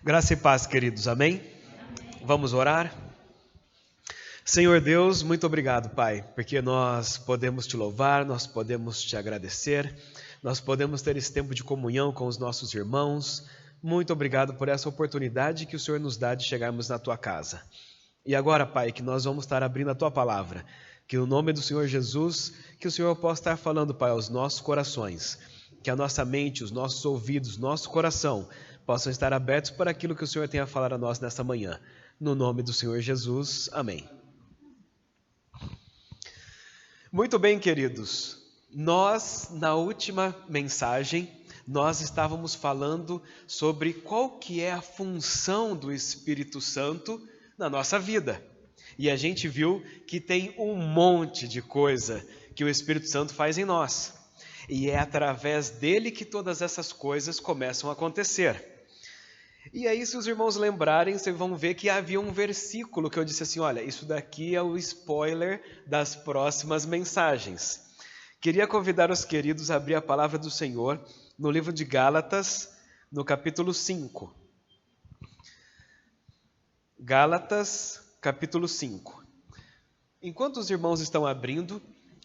Graça e paz, queridos, amém? Vamos orar? Senhor Deus, muito obrigado, Pai, porque nós podemos te louvar, nós podemos te agradecer, nós podemos ter esse tempo de comunhão com os nossos irmãos. Muito obrigado por essa oportunidade que o Senhor nos dá de chegarmos na tua casa. E agora, Pai, que nós vamos estar abrindo a tua palavra, que no nome do Senhor Jesus, que o Senhor possa estar falando, Pai, aos nossos corações, que a nossa mente, os nossos ouvidos, nosso coração possam estar abertos para aquilo que o Senhor tem a falar a nós nesta manhã. No nome do Senhor Jesus, amém. Muito bem, queridos. Nós, na última mensagem, nós estávamos falando sobre qual que é a função do Espírito Santo na nossa vida. E a gente viu que tem um monte de coisa que o Espírito Santo faz em nós. E é através dele que todas essas coisas começam a acontecer. E aí, se os irmãos lembrarem, vocês vão ver que havia um versículo que eu disse assim, olha, isso daqui é o spoiler das próximas mensagens. Queria convidar os queridos a abrir a palavra do Senhor no livro de Gálatas, no capítulo 5. Gálatas, capítulo 5. Enquanto os irmãos estão abrindo,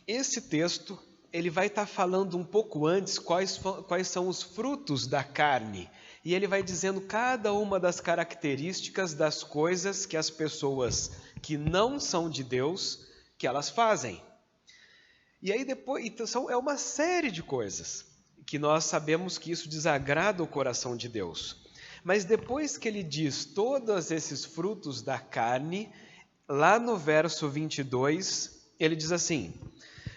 esse texto ele vai estar falando um pouco antes quais são os frutos da carne. E ele vai dizendo cada uma das características das coisas que as pessoas que não são de Deus, que elas fazem. E aí depois, então é uma série de coisas que nós sabemos que isso desagrada o coração de Deus. Mas depois que ele diz todos esses frutos da carne, lá no verso 22, ele diz assim: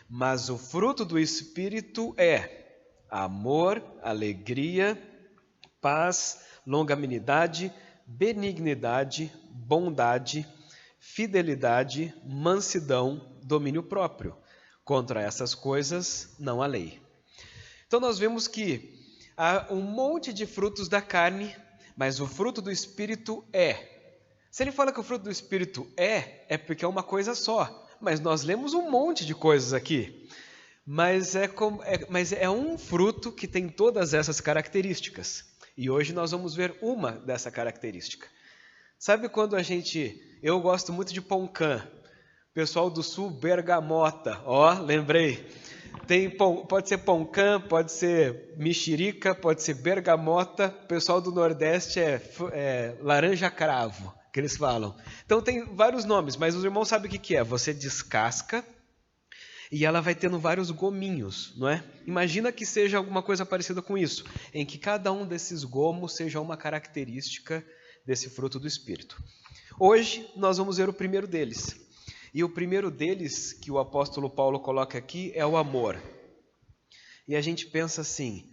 mas o fruto do Espírito é amor, alegria, paz, longanimidade, benignidade, bondade, fidelidade, mansidão, domínio próprio. Contra essas coisas não há lei. Então nós vemos que há um monte de frutos da carne, mas o fruto do Espírito é. Se ele fala que o fruto do Espírito é porque é uma coisa só. Mas nós lemos um monte de coisas aqui. Mas é um fruto que tem todas essas características. E hoje nós vamos ver uma dessa característica. Sabe quando eu gosto muito de poncã. Pessoal do sul, bergamota. Lembrei. Pode ser poncã, pode ser mexerica, pode ser bergamota. O pessoal do nordeste é laranja cravo, que eles falam. Então tem vários nomes, mas os irmãos sabem o que é. Você descasca e ela vai tendo vários gominhos, não é? Imagina que seja alguma coisa parecida com isso, em que cada um desses gomos seja uma característica desse fruto do Espírito. Hoje nós vamos ver o primeiro deles. E o primeiro deles que o apóstolo Paulo coloca aqui é o amor. E a gente pensa assim,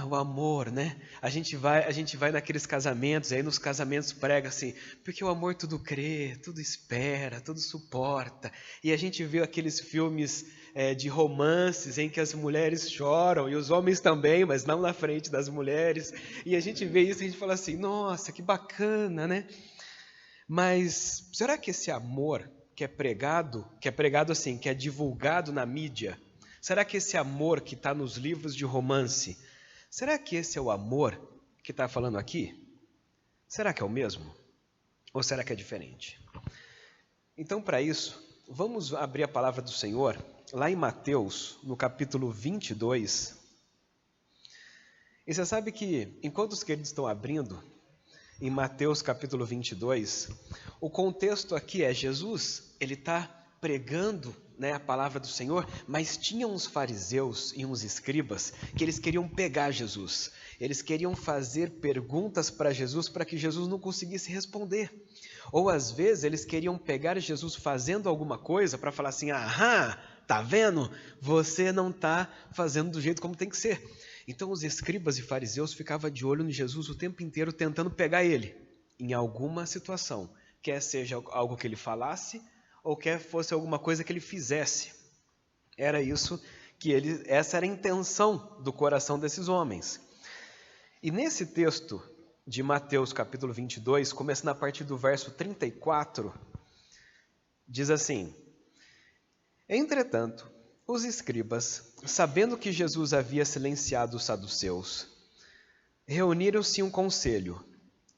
o amor, né? A gente vai naqueles casamentos, aí nos casamentos prega assim, porque o amor tudo crê, tudo espera, tudo suporta. E a gente vê aqueles filmes de romances em que as mulheres choram, e os homens também, mas não na frente das mulheres. E a gente vê isso e a gente fala assim, nossa, que bacana, né? Mas será que esse amor que é pregado assim, que é divulgado na mídia, será que esse amor que está nos livros de romance, será que esse é o amor que está falando aqui? Será que é o mesmo? Ou será que é diferente? Então, para isso, vamos abrir a palavra do Senhor, lá em Mateus, no capítulo 22. E você sabe que, enquanto os queridos estão abrindo, em Mateus capítulo 22, o contexto aqui é Jesus, ele está pregando, né, a palavra do Senhor, mas tinha uns fariseus e uns escribas que eles queriam pegar Jesus. Eles queriam fazer perguntas para Jesus para que Jesus não conseguisse responder. Ou às vezes eles queriam pegar Jesus fazendo alguma coisa para falar assim, tá vendo? Você não está fazendo do jeito como tem que ser. Então os escribas e fariseus ficavam de olho em Jesus o tempo inteiro tentando pegar ele em alguma situação, quer seja algo que ele falasse ou quer fosse alguma coisa que ele fizesse. Era isso essa era a intenção do coração desses homens. E nesse texto de Mateus capítulo 22, começando a partir do verso 34, diz assim: entretanto, os escribas, sabendo que Jesus havia silenciado os saduceus, reuniram-se um conselho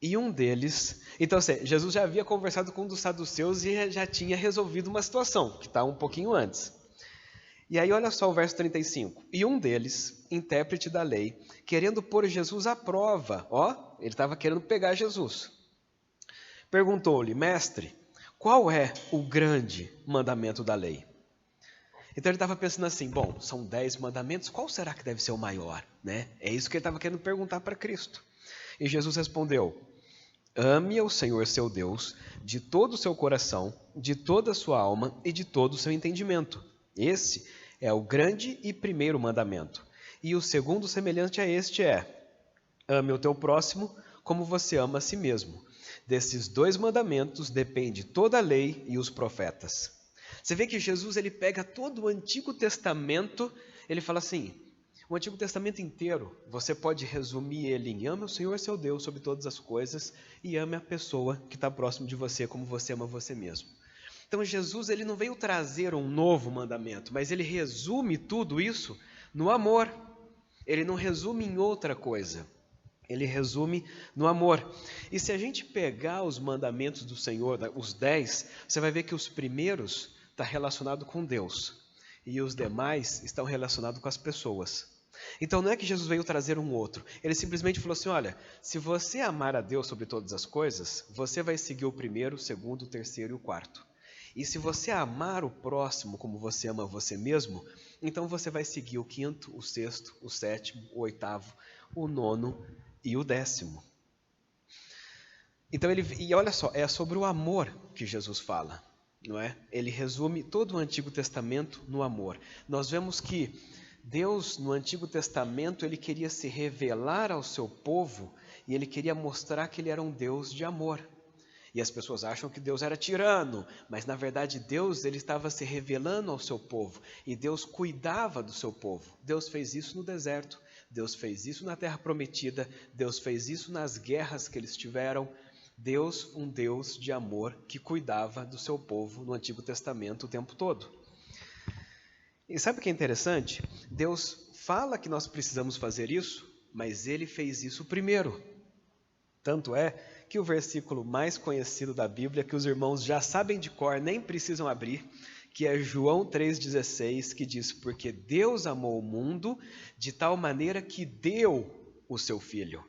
E um deles... Então, assim, Jesus já havia conversado com um dos saduceus e já tinha resolvido uma situação, que está um pouquinho antes. E aí, olha só o verso 35. E um deles, intérprete da lei, querendo pôr Jesus à prova, ele estava querendo pegar Jesus, perguntou-lhe: mestre, qual é o grande mandamento da lei? Então ele estava pensando assim, bom, são 10 mandamentos, qual será que deve ser o maior? Né? É isso que ele estava querendo perguntar para Cristo. E Jesus respondeu: ame ao Senhor seu Deus de todo o seu coração, de toda a sua alma e de todo o seu entendimento. Esse é o grande e primeiro mandamento. E o segundo semelhante a este é: ame o teu próximo como você ama a si mesmo. Desses 2 mandamentos depende toda a lei e os profetas. Você vê que Jesus ele pega todo o Antigo Testamento, ele fala assim, o Antigo Testamento inteiro, você pode resumir ele em ame o Senhor seu Deus sobre todas as coisas e ame a pessoa que está próximo de você como você ama você mesmo. Então Jesus ele não veio trazer um novo mandamento, mas ele resume tudo isso no amor. Ele não resume em outra coisa. Ele resume no amor. E se a gente pegar os mandamentos do Senhor, os 10, você vai ver que os primeiros estão relacionados com Deus. E os demais estão relacionados com as pessoas. Então não é que Jesus veio trazer um outro. Ele simplesmente falou assim, olha, se você amar a Deus sobre todas as coisas, você vai seguir o primeiro, o segundo, o terceiro e o quarto. E se você amar o próximo como você ama você mesmo, então você vai seguir o quinto, o sexto, o sétimo, o oitavo, o nono e o 10º. Então e olha só, é sobre o amor que Jesus fala, não é? Ele resume todo o Antigo Testamento no amor. Nós vemos que Deus no Antigo Testamento ele queria se revelar ao seu povo e ele queria mostrar que ele era um Deus de amor. E as pessoas acham que Deus era tirano, mas na verdade Deus ele estava se revelando ao seu povo e Deus cuidava do seu povo. Deus fez isso no deserto, Deus fez isso na terra prometida, Deus fez isso nas guerras que eles tiveram. Deus, um Deus de amor que cuidava do seu povo no Antigo Testamento o tempo todo. E sabe o que é interessante? Deus fala que nós precisamos fazer isso, mas ele fez isso primeiro. Tanto é que o versículo mais conhecido da Bíblia, que os irmãos já sabem de cor, nem precisam abrir, que é João 3,16, que diz, porque Deus amou o mundo de tal maneira que deu o seu Filho,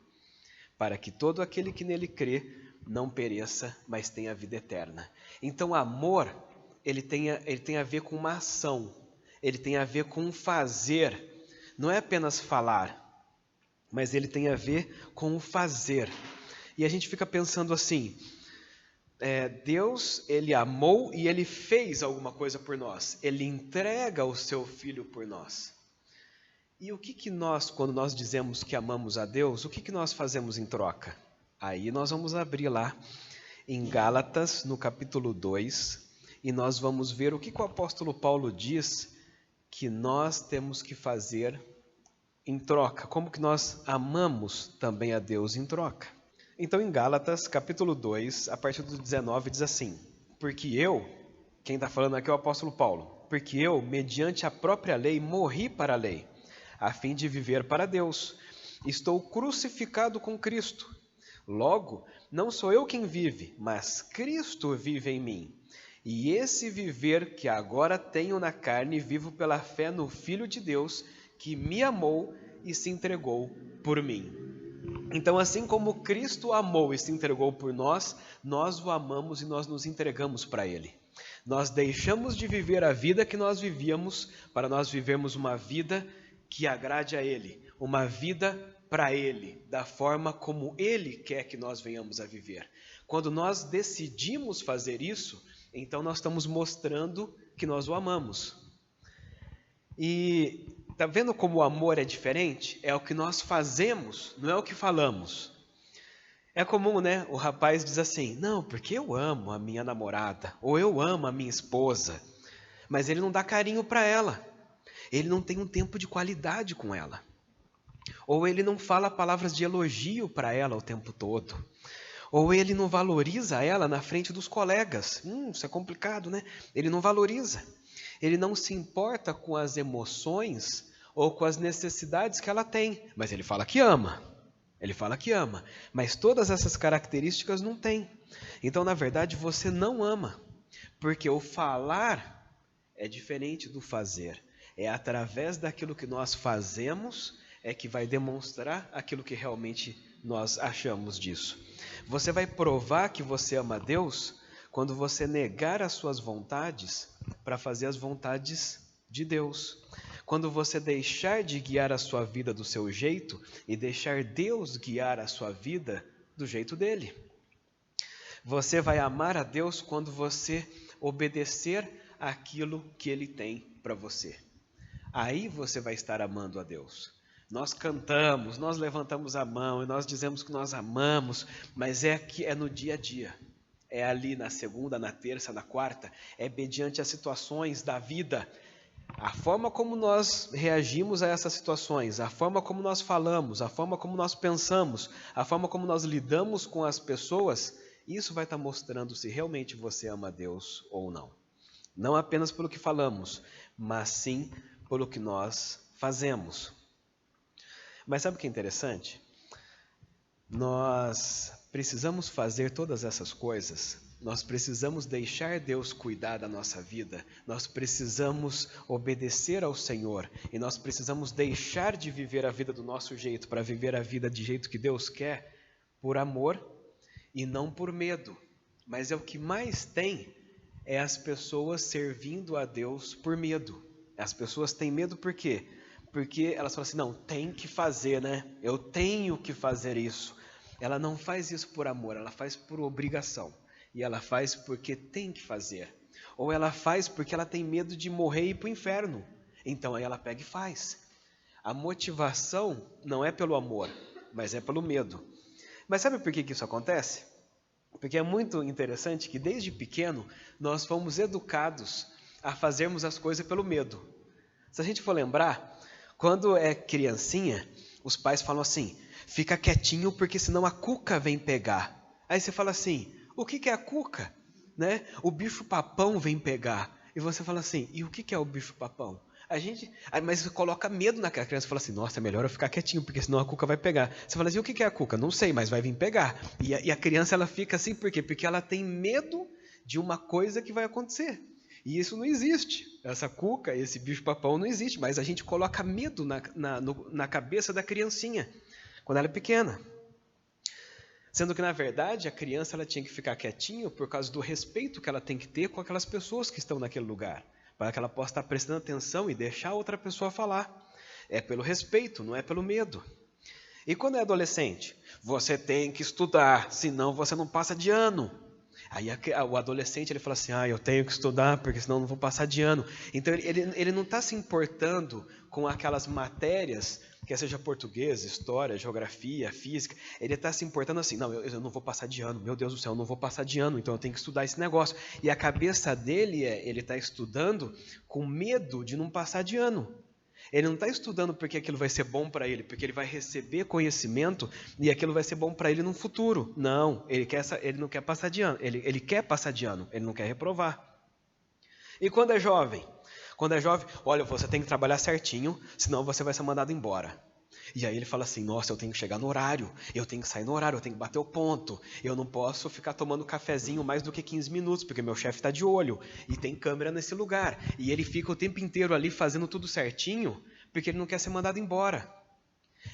para que todo aquele que nele crê não pereça, mas tenha vida eterna. Então, amor, ele tem a ver com uma ação, ele tem a ver com um fazer, não é apenas falar, mas ele tem a ver com o fazer. E a gente fica pensando assim, Deus, ele amou e ele fez alguma coisa por nós. Ele entrega o seu Filho por nós. E o que nós, quando nós dizemos que amamos a Deus, o que nós fazemos em troca? Aí nós vamos abrir lá em Gálatas, no capítulo 2, e nós vamos ver o que o apóstolo Paulo diz que nós temos que fazer em troca. Como que nós amamos também a Deus em troca. Então, em Gálatas, capítulo 2, a partir do 19, diz assim, porque eu, quem está falando aqui é o apóstolo Paulo, porque eu, mediante a própria lei, morri para a lei, a fim de viver para Deus. Estou crucificado com Cristo. Logo, não sou eu quem vive, mas Cristo vive em mim. E esse viver que agora tenho na carne, vivo pela fé no Filho de Deus, que me amou e se entregou por mim. Então, assim como Cristo amou e se entregou por nós, nós o amamos e nós nos entregamos para Ele. Nós deixamos de viver a vida que nós vivíamos para nós vivermos uma vida que agrade a Ele, uma vida para Ele, da forma como Ele quer que nós venhamos a viver. Quando nós decidimos fazer isso, então nós estamos mostrando que nós o amamos. E está vendo como o amor é diferente? É o que nós fazemos, não é o que falamos. É comum, né? O rapaz diz assim, não, porque eu amo a minha namorada, ou eu amo a minha esposa, mas ele não dá carinho para ela, ele não tem um tempo de qualidade com ela, ou ele não fala palavras de elogio para ela o tempo todo, ou ele não valoriza ela na frente dos colegas. Isso é complicado, né? Ele não valoriza. Ele não se importa com as emoções ou com as necessidades que ela tem, mas ele fala que ama. Ele fala que ama, mas todas essas características não tem. Então, na verdade, você não ama, porque o falar é diferente do fazer. É através daquilo que nós fazemos é que vai demonstrar aquilo que realmente nós achamos disso. Você vai provar que você ama a Deus quando você negar as suas vontades para fazer as vontades de Deus. Quando você deixar de guiar a sua vida do seu jeito e deixar Deus guiar a sua vida do jeito dele. Você vai amar a Deus quando você obedecer aquilo que Ele tem para você. Aí você vai estar amando a Deus. Nós cantamos, nós levantamos a mão e nós dizemos que nós amamos, mas é no dia a dia. É ali na segunda, na terça, na quarta, é mediante as situações da vida. A forma como nós reagimos a essas situações, a forma como nós falamos, a forma como nós pensamos, a forma como nós lidamos com as pessoas, isso vai estar mostrando se realmente você ama a Deus ou não. Não apenas pelo que falamos, mas sim pelo que nós fazemos. Mas sabe o que é interessante? Nós precisamos fazer todas essas coisas. Nós precisamos deixar Deus cuidar da nossa vida, nós precisamos obedecer ao Senhor e nós precisamos deixar de viver a vida do nosso jeito para viver a vida de jeito que Deus quer, por amor e não por medo. Mas é o que mais tem é as pessoas servindo a Deus por medo. As pessoas têm medo por quê? Porque elas falam assim, não, tem que fazer, né? Eu tenho que fazer isso. Ela não faz isso por amor, ela faz por obrigação. E ela faz porque tem que fazer. Ou ela faz porque ela tem medo de morrer e ir para o inferno. Então aí ela pega e faz. A motivação não é pelo amor, mas é pelo medo. Mas sabe por que isso acontece? Porque é muito interessante que desde pequeno nós fomos educados a fazermos as coisas pelo medo. Se a gente for lembrar, quando é criancinha, os pais falam assim, fica quietinho porque senão a cuca vem pegar. Aí você fala assim, o que é a cuca? Né? O bicho-papão vem pegar. E você fala assim, e o que é o bicho-papão? Mas você coloca medo naquela criança e fala assim, nossa, é melhor eu ficar quietinho, porque senão a cuca vai pegar. Você fala assim, o que é a cuca? Não sei, mas vai vir pegar. E a criança ela fica assim, por quê? Porque ela tem medo de uma coisa que vai acontecer. E isso não existe. Essa cuca, esse bicho-papão não existe, mas a gente coloca medo na cabeça da criancinha, quando ela é pequena. Sendo que, na verdade, a criança ela tinha que ficar quietinha por causa do respeito que ela tem que ter com aquelas pessoas que estão naquele lugar, para que ela possa estar prestando atenção e deixar a outra pessoa falar. É pelo respeito, não é pelo medo. E quando é adolescente? Você tem que estudar, senão você não passa de ano. Aí o adolescente ele fala assim, eu tenho que estudar, porque senão eu não vou passar de ano. Então ele não está se importando com aquelas matérias, quer seja português, história, geografia, física, ele está se importando assim, não, eu não vou passar de ano, meu Deus do céu, eu não vou passar de ano, então eu tenho que estudar esse negócio. E a cabeça dele ele está estudando com medo de não passar de ano. Ele não está estudando porque aquilo vai ser bom para ele, porque ele vai receber conhecimento e aquilo vai ser bom para ele no futuro. Não, ele não quer passar de ano, ele quer passar de ano, ele não quer reprovar. E quando é jovem? Quando é jovem, olha, você tem que trabalhar certinho, senão você vai ser mandado embora. E aí ele fala assim, nossa, eu tenho que chegar no horário, eu tenho que sair no horário, eu tenho que bater o ponto, eu não posso ficar tomando cafezinho mais do que 15 minutos, porque meu chefe está de olho, e tem câmera nesse lugar. E ele fica o tempo inteiro ali fazendo tudo certinho, porque ele não quer ser mandado embora.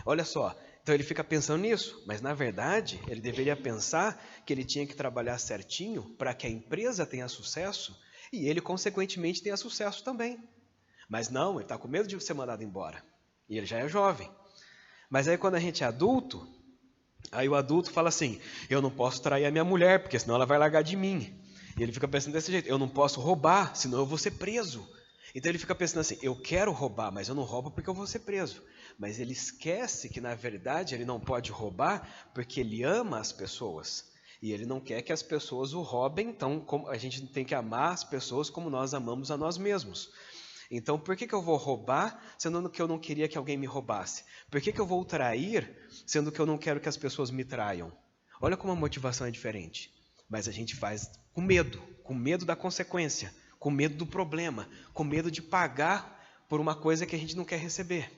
Olha só, então ele fica pensando nisso, mas na verdade ele deveria pensar que ele tinha que trabalhar certinho para que a empresa tenha sucesso, e ele consequentemente tenha sucesso também. Mas não, ele está com medo de ser mandado embora, e ele já é jovem. Mas aí quando a gente é adulto, aí o adulto fala assim, eu não posso trair a minha mulher, porque senão ela vai largar de mim. E ele fica pensando desse jeito, eu não posso roubar, senão eu vou ser preso. Então ele fica pensando assim, eu quero roubar, mas eu não roubo porque eu vou ser preso. Mas ele esquece que na verdade ele não pode roubar porque ele ama as pessoas. E ele não quer que as pessoas o roubem, então a gente tem que amar as pessoas como nós amamos a nós mesmos. Então, por que eu vou roubar, sendo que eu não queria que alguém me roubasse? Por que eu vou trair, sendo que eu não quero que as pessoas me traiam? Olha como a motivação é diferente. Mas a gente faz com medo da consequência, com medo do problema, com medo de pagar por uma coisa que a gente não quer receber.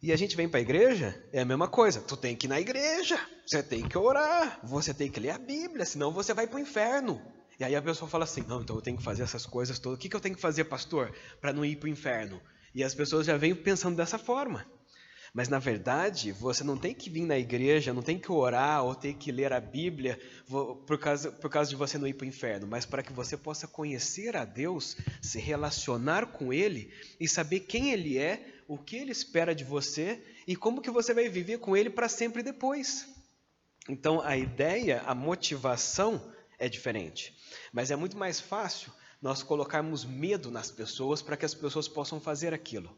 E a gente vem para a igreja, é a mesma coisa. Tu tem que ir na igreja, você tem que orar, você tem que ler a Bíblia, senão você vai para o inferno. E aí a pessoa fala assim, não, então eu tenho que fazer essas coisas todas. O que eu tenho que fazer, pastor, para não ir para o inferno? E as pessoas já vêm pensando dessa forma. Mas na verdade, você não tem que vir na igreja, não tem que orar ou ter que ler a Bíblia por causa de você não ir para o inferno, mas para que você possa conhecer a Deus, se relacionar com Ele e saber quem Ele é, o que Ele espera de você e como que você vai viver com Ele para sempre depois. Então a ideia, a motivação é diferente, mas é muito mais fácil nós colocarmos medo nas pessoas para que as pessoas possam fazer aquilo.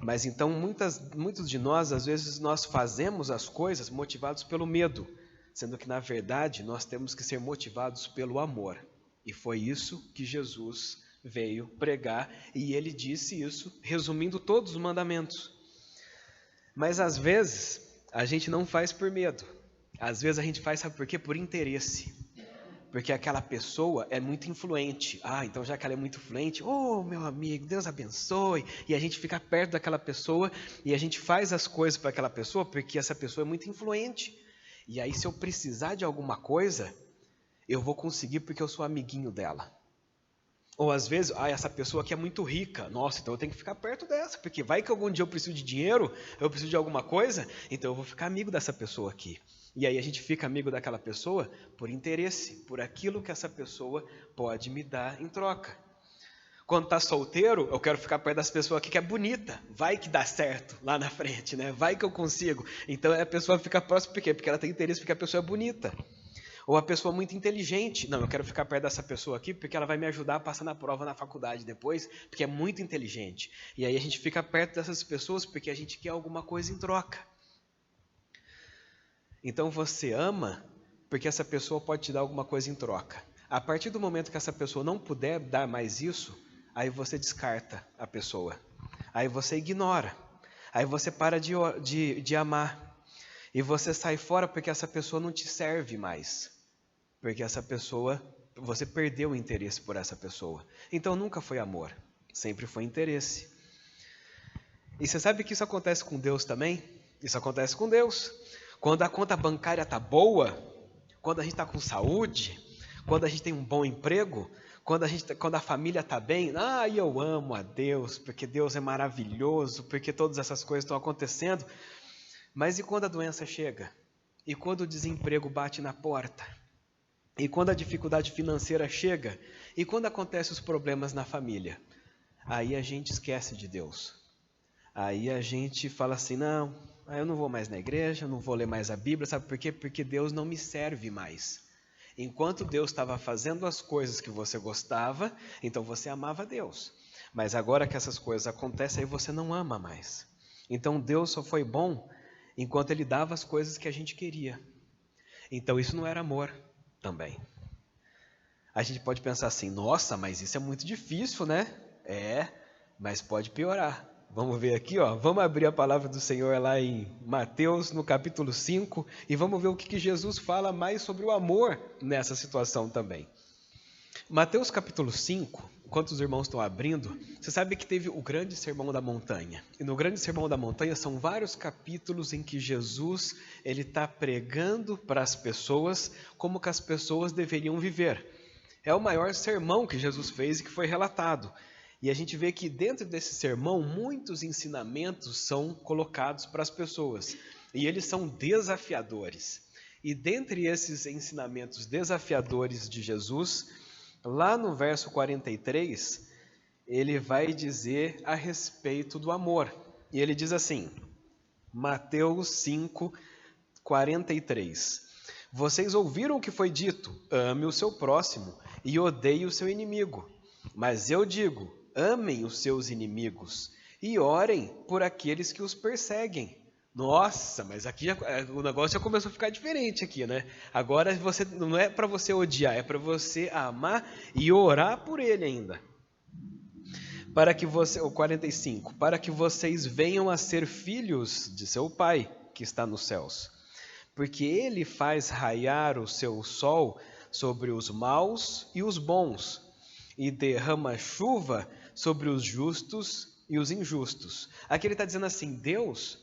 Mas então muitos de nós, às vezes, nós fazemos as coisas motivados pelo medo, sendo que, na verdade, nós temos que ser motivados pelo amor. E foi isso que Jesus veio pregar, e ele disse isso, resumindo todos os mandamentos. Mas, às vezes, a gente não faz por medo. Às vezes a gente faz, sabe por quê? Por interesse. Porque aquela pessoa é muito influente. Então já que ela é muito influente, meu amigo, Deus abençoe. E a gente fica perto daquela pessoa e a gente faz as coisas para aquela pessoa porque essa pessoa é muito influente. E aí se eu precisar de alguma coisa, eu vou conseguir porque eu sou amiguinho dela. Ou às vezes, essa pessoa aqui é muito rica. Nossa, então eu tenho que ficar perto dessa. Porque vai que algum dia eu preciso de dinheiro, eu preciso de alguma coisa, então eu vou ficar amigo dessa pessoa aqui. E aí a gente fica amigo daquela pessoa por interesse, por aquilo que essa pessoa pode me dar em troca. Quando está solteiro, eu quero ficar perto das pessoas aqui que é bonita. Vai que dá certo lá na frente, né? Vai que eu consigo. Então a pessoa fica próxima por quê? Porque ela tem interesse porque a pessoa é bonita. Ou a pessoa muito inteligente. Não, eu quero ficar perto dessa pessoa aqui porque ela vai me ajudar a passar na prova na faculdade depois, porque é muito inteligente. E aí a gente fica perto dessas pessoas porque a gente quer alguma coisa em troca. Então você ama porque essa pessoa pode te dar alguma coisa em troca. A partir do momento que essa pessoa não puder dar mais isso, aí você descarta a pessoa. Aí você ignora. Aí você para de amar. E você sai fora porque essa pessoa não te serve mais. Porque essa pessoa, você perdeu o interesse por essa pessoa. Então nunca foi amor, sempre foi interesse. E você sabe que isso acontece com Deus também? Isso acontece com Deus. Quando a conta bancária está boa, quando a gente está com saúde, quando a gente tem um bom emprego, quando a família está bem, eu amo a Deus, porque Deus é maravilhoso, porque todas essas coisas estão acontecendo. Mas e quando a doença chega? E quando o desemprego bate na porta? E quando a dificuldade financeira chega? E quando acontecem os problemas na família? Aí a gente esquece de Deus. Aí a gente fala assim, eu não vou mais na igreja, eu não vou ler mais a Bíblia, sabe por quê? Porque Deus não me serve mais. Enquanto Deus estava fazendo as coisas que você gostava, então você amava Deus. Mas agora que essas coisas acontecem, aí você não ama mais. Então Deus só foi bom enquanto Ele dava as coisas que a gente queria. Então isso não era amor também. A gente pode pensar assim, nossa, mas isso é muito difícil, né? Mas pode piorar. Vamos ver aqui, vamos abrir a palavra do Senhor lá em Mateus, no capítulo 5, e vamos ver o que Jesus fala mais sobre o amor nessa situação também. Mateus capítulo 5, enquanto os irmãos estão abrindo, você sabe que teve o grande sermão da montanha. E no grande sermão da montanha são vários capítulos em que Jesus está pregando para as pessoas como que as pessoas deveriam viver. É o maior sermão que Jesus fez e que foi relatado. E a gente vê que dentro desse sermão, muitos ensinamentos são colocados para as pessoas. E eles são desafiadores. E dentre esses ensinamentos desafiadores de Jesus, lá no verso 43, ele vai dizer a respeito do amor. E ele diz assim, Mateus 5, 43. Vocês ouviram o que foi dito, ame o seu próximo e odeie o seu inimigo. Mas eu digo, amem os seus inimigos e orem por aqueles que os perseguem. Nossa, mas aqui o negócio já começou a ficar diferente aqui, né? Agora não é para você odiar, é para você amar e orar por ele ainda. O 45, para que vocês venham a ser filhos de seu Pai que está nos céus. Porque ele faz raiar o seu sol sobre os maus e os bons, e derrama chuva sobre os justos e os injustos. Aqui ele está dizendo assim, Deus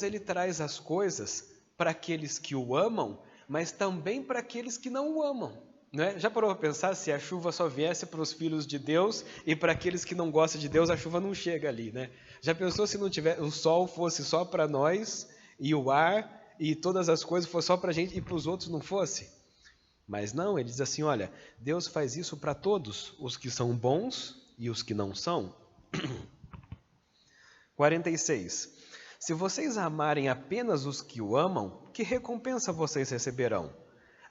ele traz as coisas para aqueles que o amam, mas também para aqueles que não o amam. Né? Já parou para pensar se a chuva só viesse para os filhos de Deus e para aqueles que não gostam de Deus, a chuva não chega ali, né? Já pensou se não tiver, o sol fosse só para nós e o ar e todas as coisas fossem só para a gente e para os outros não fosse? Mas não, ele diz assim, olha, Deus faz isso para todos, os que são bons e os que não são. 46. Se vocês amarem apenas os que o amam, que recompensa vocês receberão?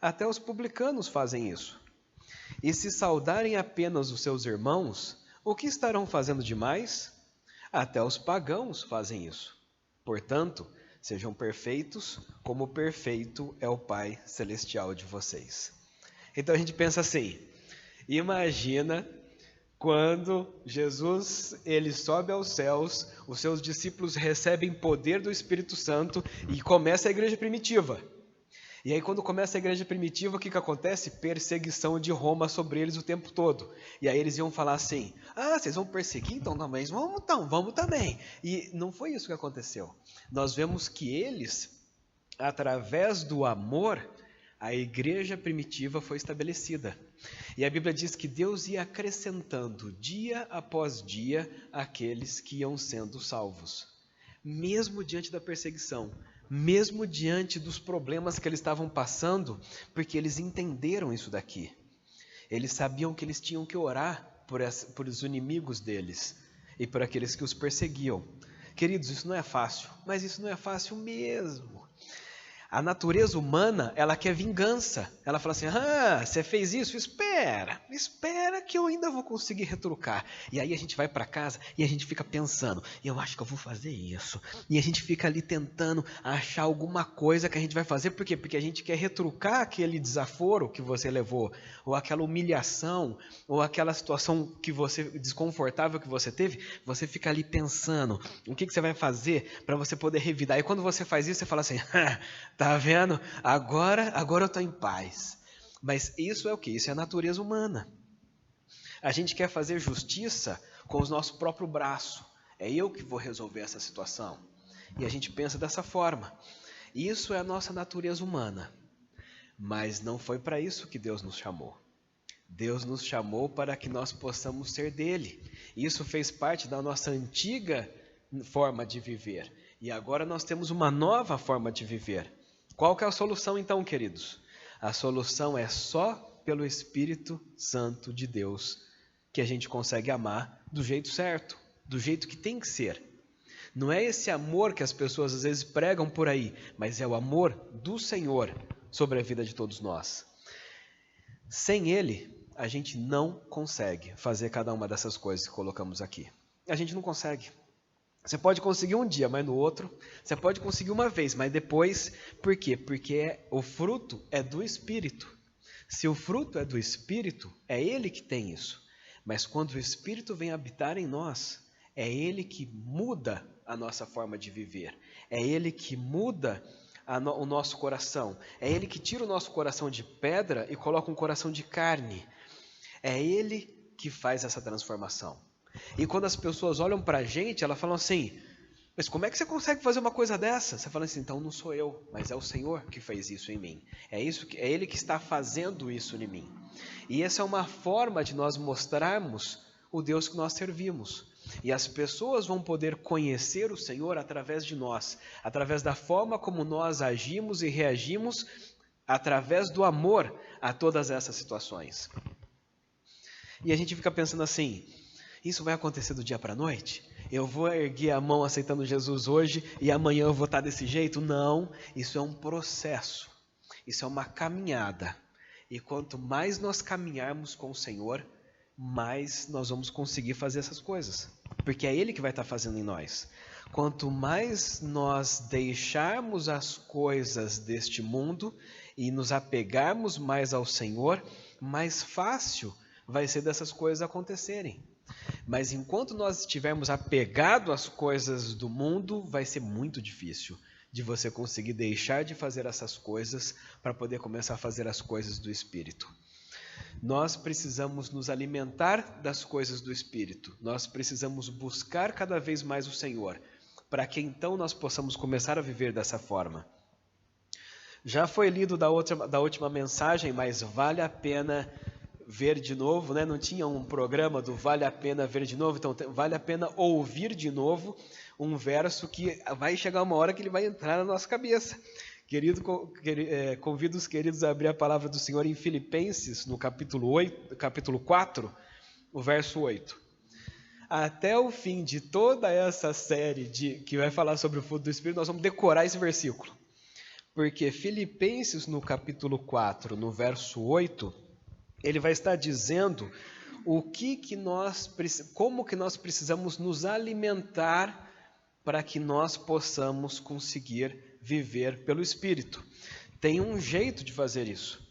Até os publicanos fazem isso. E se saudarem apenas os seus irmãos, o que estarão fazendo demais? Até os pagãos fazem isso. Portanto, sejam perfeitos, como perfeito é o Pai Celestial de vocês. Então a gente pensa assim, imagina quando Jesus ele sobe aos céus, os seus discípulos recebem poder do Espírito Santo e começa a igreja primitiva. E aí quando começa a igreja primitiva, o que acontece? Perseguição de Roma sobre eles o tempo todo. E aí eles iam falar assim, vocês vão perseguir? Então também, vamos também. E não foi isso que aconteceu. Nós vemos que eles, através do amor, a igreja primitiva foi estabelecida. E a Bíblia diz que Deus ia acrescentando dia após dia aqueles que iam sendo salvos. Mesmo diante da perseguição, mesmo diante dos problemas que eles estavam passando, porque eles entenderam isso daqui. Eles sabiam que eles tinham que orar por os inimigos deles e por aqueles que os perseguiam. Queridos, isso não é fácil, mas isso não é fácil mesmo. A natureza humana, ela quer vingança. Ela fala assim, você fez isso? Espera que eu ainda vou conseguir retrucar. E aí a gente vai para casa e a gente fica pensando, eu acho que eu vou fazer isso. E a gente fica ali tentando achar alguma coisa que a gente vai fazer. Por quê? Porque a gente quer retrucar aquele desaforo que você levou, ou aquela humilhação, ou aquela situação desconfortável que você teve. Você fica ali pensando, o que você vai fazer para você poder revidar. E quando você faz isso, você fala assim, tá vendo? Agora eu estou em paz. Mas isso é o quê? Isso é a natureza humana. A gente quer fazer justiça com o nosso próprio braço. É eu que vou resolver essa situação. E a gente pensa dessa forma. Isso é a nossa natureza humana. Mas não foi para isso que Deus nos chamou. Deus nos chamou para que nós possamos ser dele. Isso fez parte da nossa antiga forma de viver. E agora nós temos uma nova forma de viver. Qual que é a solução então, queridos? A solução é só pelo Espírito Santo de Deus que a gente consegue amar do jeito certo, do jeito que tem que ser. Não é esse amor que as pessoas às vezes pregam por aí, mas é o amor do Senhor sobre a vida de todos nós. Sem Ele, a gente não consegue fazer cada uma dessas coisas que colocamos aqui. A gente não consegue. Você pode conseguir um dia, mas no outro, você pode conseguir uma vez, mas depois, por quê? Porque o fruto é do Espírito. Se o fruto é do Espírito, é Ele que tem isso. Mas quando o Espírito vem habitar em nós, é Ele que muda a nossa forma de viver. É Ele que muda o nosso coração. É Ele que tira o nosso coração de pedra e coloca um coração de carne. É Ele que faz essa transformação. E quando as pessoas olham para a gente, elas falam assim, mas como é que você consegue fazer uma coisa dessa? Você fala assim, então não sou eu, mas é o Senhor que fez isso em mim. É Ele que está fazendo isso em mim. E essa é uma forma de nós mostrarmos o Deus que nós servimos. E as pessoas vão poder conhecer o Senhor através de nós, através da forma como nós agimos e reagimos, através do amor a todas essas situações. E a gente fica pensando assim, isso vai acontecer do dia para a noite? Eu vou erguer a mão aceitando Jesus hoje e amanhã eu vou estar desse jeito? Não, isso é um processo, isso é uma caminhada. E quanto mais nós caminharmos com o Senhor, mais nós vamos conseguir fazer essas coisas. Porque é Ele que vai estar fazendo em nós. Quanto mais nós deixarmos as coisas deste mundo e nos apegarmos mais ao Senhor, mais fácil vai ser dessas coisas acontecerem. Mas enquanto nós estivermos apegados às coisas do mundo, vai ser muito difícil de você conseguir deixar de fazer essas coisas para poder começar a fazer as coisas do Espírito. nós precisamos nos alimentar das coisas do Espírito. Nós precisamos buscar cada vez mais o Senhor, para que então nós possamos começar a viver dessa forma. Já foi lido da última mensagem, mas vale a pena ver de novo, né? Não tinha um programa do Vale a Pena Ver de Novo, então vale a pena ouvir de novo um verso que vai chegar uma hora que ele vai entrar na nossa cabeça. Convido os queridos a abrir a palavra do Senhor em Filipenses, no capítulo 4, o verso 8. Até o fim de toda essa série que vai falar sobre o fruto do Espírito, nós vamos decorar esse versículo. Porque Filipenses, no capítulo 4, no verso 8, ele vai estar dizendo como que nós precisamos nos alimentar para que nós possamos conseguir viver pelo Espírito. Tem um jeito de fazer isso.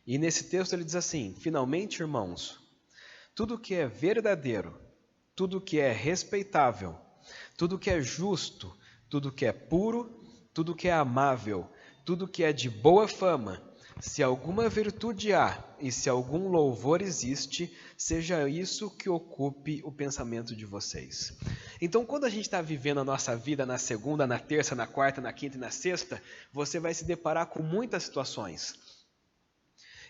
E nesse texto ele diz assim: finalmente, irmãos, tudo que é verdadeiro, tudo que é respeitável, tudo que é justo, tudo que é puro, tudo que é amável, tudo que é de boa fama, se alguma virtude há e se algum louvor existe, seja isso que ocupe o pensamento de vocês. Então, quando a gente está vivendo a nossa vida na segunda, na terça, na quarta, na quinta e na sexta, você vai se deparar com muitas situações.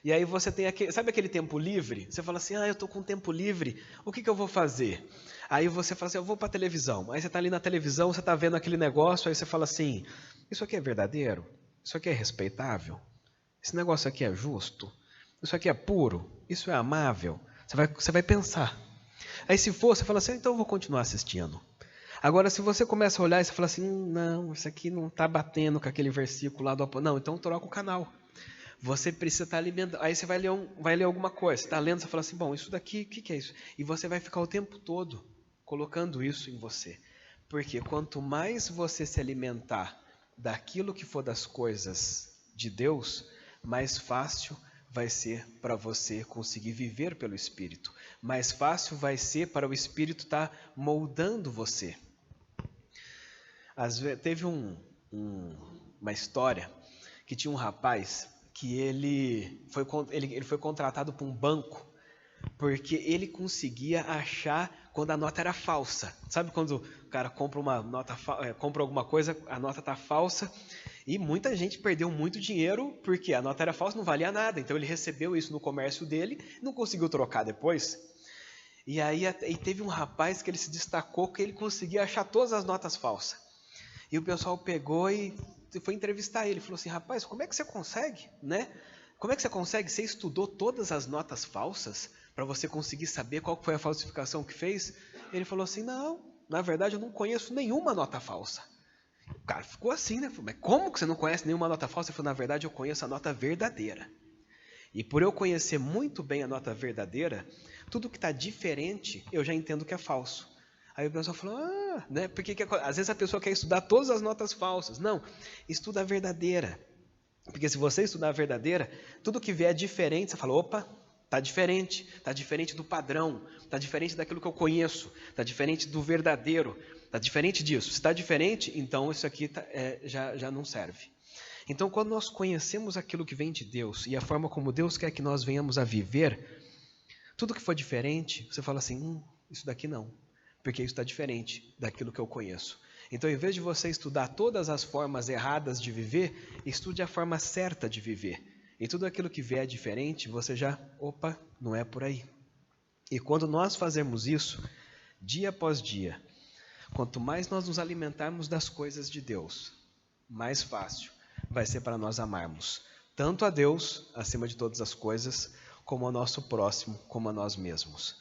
E aí você tem sabe aquele tempo livre? Você fala assim, eu estou com tempo livre, o que eu vou fazer? Aí você fala assim, eu vou para a televisão. Aí você está ali na televisão, você está vendo aquele negócio, aí você fala assim, isso aqui é verdadeiro? Isso aqui é respeitável? Esse negócio aqui é justo? Isso aqui é puro? Isso é amável? Você vai pensar. Aí se for, você fala assim, então eu vou continuar assistindo. Agora, se você começa a olhar e você fala assim, não, isso aqui não está batendo com aquele versículo lá do... Não, então troca o canal. Você precisa estar alimentando. Aí você vai ler alguma coisa, você está lendo, você fala assim, bom, isso daqui, o que é isso? E você vai ficar o tempo todo colocando isso em você. Porque quanto mais você se alimentar daquilo que for das coisas de Deus, mais fácil vai ser para você conseguir viver pelo Espírito. Mais fácil vai ser para o Espírito estar moldando você. Teve uma história que tinha um rapaz que ele foi contratado por um banco porque ele conseguia achar quando a nota era falsa. Sabe quando o cara compra compra alguma coisa, a nota está falsa, e muita gente perdeu muito dinheiro porque a nota era falsa, não valia nada. Então ele recebeu isso no comércio dele, não conseguiu trocar depois. E aí teve um rapaz que ele se destacou que ele conseguia achar todas as notas falsas. E o pessoal pegou e foi entrevistar ele. Falou assim, rapaz, como é que você consegue, né? Como é que você consegue? Você estudou todas as notas falsas para você conseguir saber qual foi a falsificação que fez? Ele falou assim, não, na verdade eu não conheço nenhuma nota falsa. O cara ficou assim, né? Mas como que você não conhece nenhuma nota falsa? Ele falou, na verdade eu conheço a nota verdadeira. E por eu conhecer muito bem a nota verdadeira, tudo que está diferente eu já entendo que é falso. Aí o pessoal falou, né? Porque às vezes a pessoa quer estudar todas as notas falsas. Não, estuda a verdadeira. Porque se você estudar a verdadeira, tudo que vier diferente, você fala, opa, está diferente do padrão, está diferente daquilo que eu conheço, está diferente do verdadeiro, está diferente disso. Se está diferente, então isso aqui já não serve. Então, quando nós conhecemos aquilo que vem de Deus e a forma como Deus quer que nós venhamos a viver, tudo que for diferente, você fala assim, isso daqui não, porque isso está diferente daquilo que eu conheço. Então, em vez de você estudar todas as formas erradas de viver, estude a forma certa de viver. E tudo aquilo que vier diferente, você já, opa, não é por aí. E quando nós fazemos isso, dia após dia, quanto mais nós nos alimentarmos das coisas de Deus, mais fácil vai ser para nós amarmos tanto a Deus, acima de todas as coisas, como ao nosso próximo, como a nós mesmos.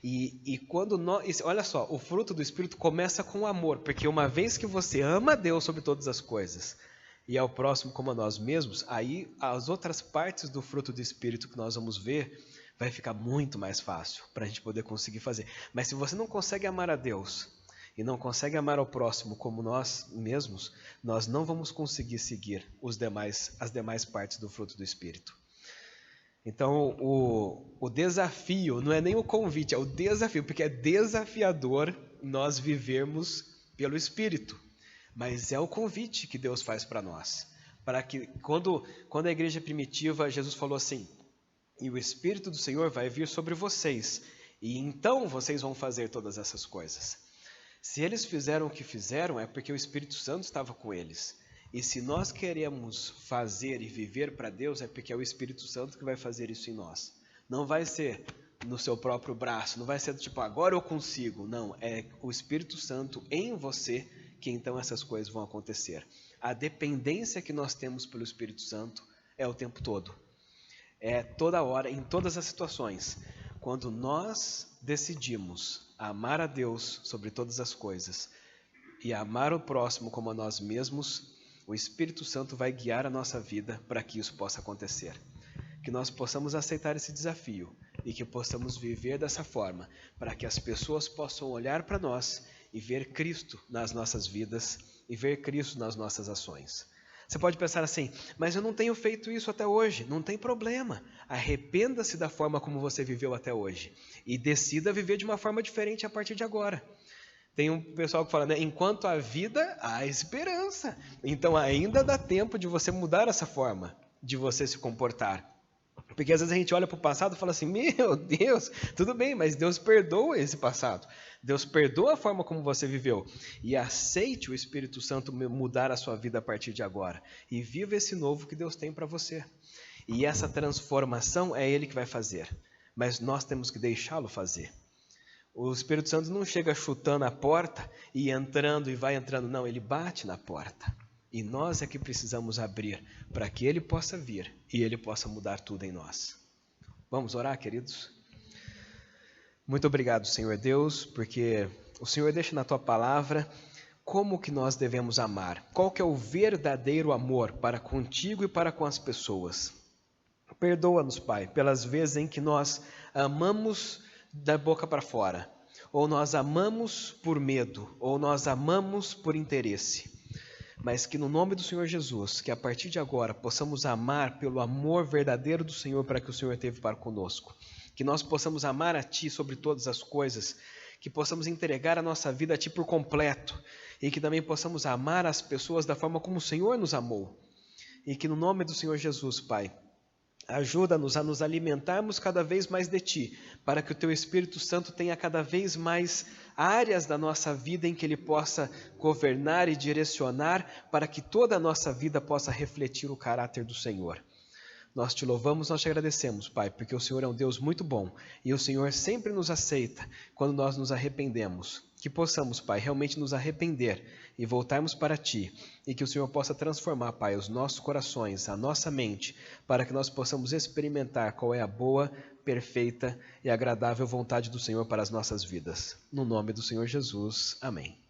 E quando olha só, o fruto do Espírito começa com o amor, porque uma vez que você ama a Deus sobre todas as coisas e ao próximo como a nós mesmos, aí as outras partes do fruto do Espírito que nós vamos ver vai ficar muito mais fácil para a gente poder conseguir fazer. Mas se você não consegue amar a Deus e não consegue amar ao próximo como nós mesmos, nós não vamos conseguir seguir as demais partes do fruto do Espírito. Então, o desafio não é nem o convite, é o desafio, porque é desafiador nós vivermos pelo Espírito. Mas é o convite que Deus faz para nós. Para que, quando a igreja primitiva, Jesus falou assim, e o Espírito do Senhor vai vir sobre vocês, e então vocês vão fazer todas essas coisas. Se eles fizeram o que fizeram, é porque o Espírito Santo estava com eles. E se nós queremos fazer e viver para Deus, é porque é o Espírito Santo que vai fazer isso em nós. Não vai ser no seu próprio braço, não vai ser tipo, agora eu consigo. Não, é o Espírito Santo em você que então essas coisas vão acontecer. A dependência que nós temos pelo Espírito Santo é o tempo todo. É toda hora, em todas as situações. Quando nós decidimos amar a Deus sobre todas as coisas e amar o próximo como a nós mesmos, o Espírito Santo vai guiar a nossa vida para que isso possa acontecer. Que nós possamos aceitar esse desafio e que possamos viver dessa forma, para que as pessoas possam olhar para nós e ver Cristo nas nossas vidas e ver Cristo nas nossas ações. Você pode pensar assim, mas eu não tenho feito isso até hoje. Não tem problema. Arrependa-se da forma como você viveu até hoje e decida viver de uma forma diferente a partir de agora. Tem um pessoal que fala, né? Enquanto há vida, há esperança. Então ainda dá tempo de você mudar essa forma de você se comportar. Porque às vezes a gente olha para o passado e fala assim, meu Deus, tudo bem, mas Deus perdoa esse passado. Deus perdoa a forma como você viveu. E aceite o Espírito Santo mudar a sua vida a partir de agora. E viva esse novo que Deus tem para você. E essa transformação é Ele que vai fazer. Mas nós temos que deixá-lo fazer. O Espírito Santo não chega chutando a porta e entrando e vai entrando. Não, Ele bate na porta. E nós é que precisamos abrir para que Ele possa vir e Ele possa mudar tudo em nós. Vamos orar, queridos? Muito obrigado, Senhor Deus, porque o Senhor deixa na Tua palavra como que nós devemos amar. Qual que é o verdadeiro amor para contigo e para com as pessoas. Perdoa-nos, Pai, pelas vezes em que nós amamos da boca para fora. Ou nós amamos por medo, ou nós amamos por interesse. Mas que no nome do Senhor Jesus, que a partir de agora possamos amar pelo amor verdadeiro do Senhor para que o Senhor teve para conosco. Que nós possamos amar a Ti sobre todas as coisas, que possamos entregar a nossa vida a Ti por completo e que também possamos amar as pessoas da forma como o Senhor nos amou. E que no nome do Senhor Jesus, Pai, ajuda-nos a nos alimentarmos cada vez mais de Ti, para que o Teu Espírito Santo tenha cada vez mais áreas da nossa vida em que Ele possa governar e direcionar, para que toda a nossa vida possa refletir o caráter do Senhor. Nós Te louvamos, nós Te agradecemos, Pai, porque o Senhor é um Deus muito bom e o Senhor sempre nos aceita quando nós nos arrependemos. Que possamos, Pai, realmente nos arrepender e voltarmos para Ti e que o Senhor possa transformar, Pai, os nossos corações, a nossa mente, para que nós possamos experimentar qual é a boa, perfeita e agradável vontade do Senhor para as nossas vidas. No nome do Senhor Jesus. Amém.